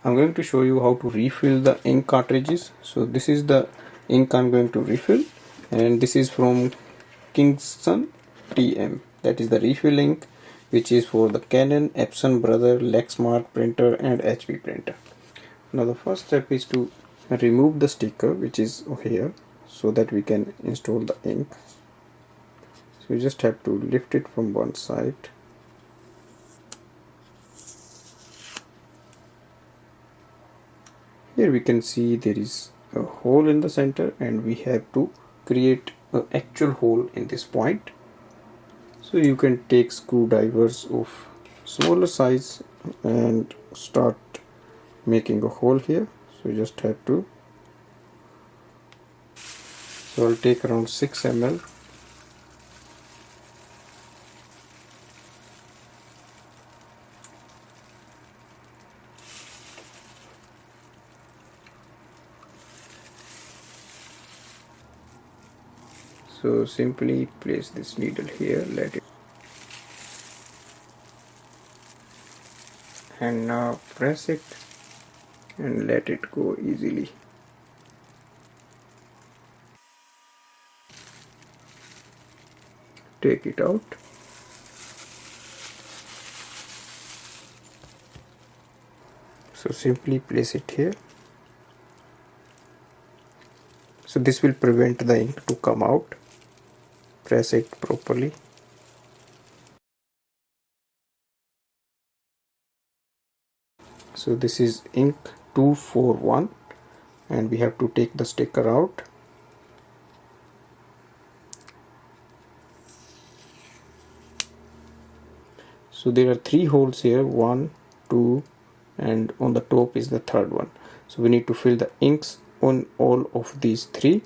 I'm going to show you how to refill the ink cartridges. So this is the ink I'm going to refill, and this is from Kingsun TM. That is the refill ink, which is for the Canon, Epson Brother, Lexmark printer and HP printer. Now the first step is to remove the sticker, which is here, so that we can install the ink. So you just have to lift it from one side. Here we can see there is a hole in the center, and we have to create an actual hole in this point. So you can take screwdrivers of smaller size and start making a hole here. So you just have to, so I'll take around 6 ml. So simply place this needle here, let it, and now press it and let it go easily. Take it out. So simply place it here. So this will prevent the ink to come out. Press it properly. So this is ink 241, and we have to take the sticker out. So there are 3 holes here, 1, 2, and on the top is the third one. So we need to fill the inks on all of these 3.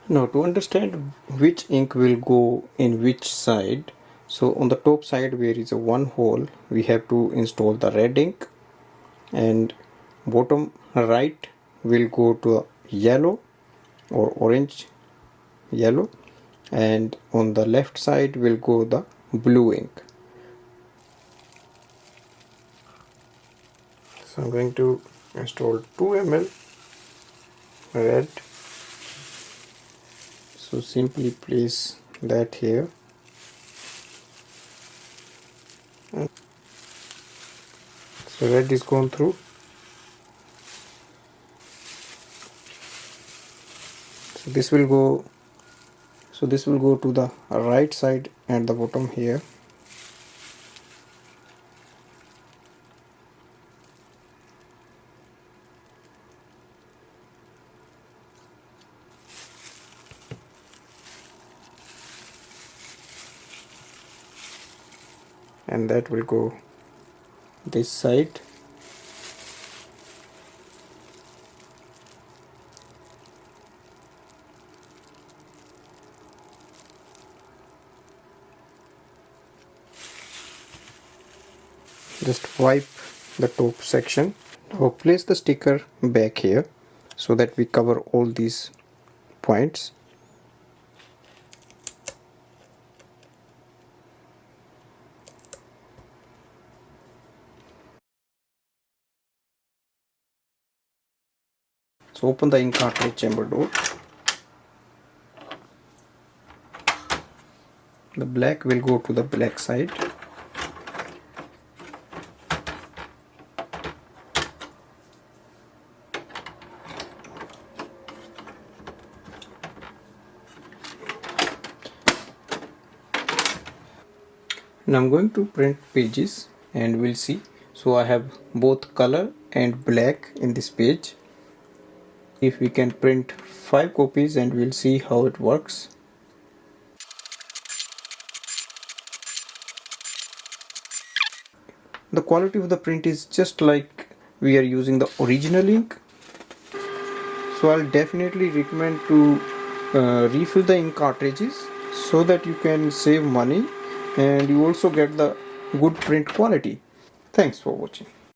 Now to understand which ink will go in which side, so on the top side where is a 1 hole, we have to install the red ink, and bottom right will go to yellow or orange yellow, and on the left side will go the blue ink. So I'm going to install 2 ml red. So simply place that here. So red is gone through. So this will go. So this will go to the right side and the bottom here. And that will go this side. Just wipe the top section. Now place the sticker back here so that we cover all these points. So open the ink cartridge chamber door. The black will go to the black side. Now I'm going to print pages and we'll see. So I have both color and black in this page. If we can print 5 copies, and we'll see how it works. The quality of the print is just like we are using the original ink. So I'll definitely recommend to refill the ink cartridges so that you can save money and you also get the good print quality. Thanks for watching.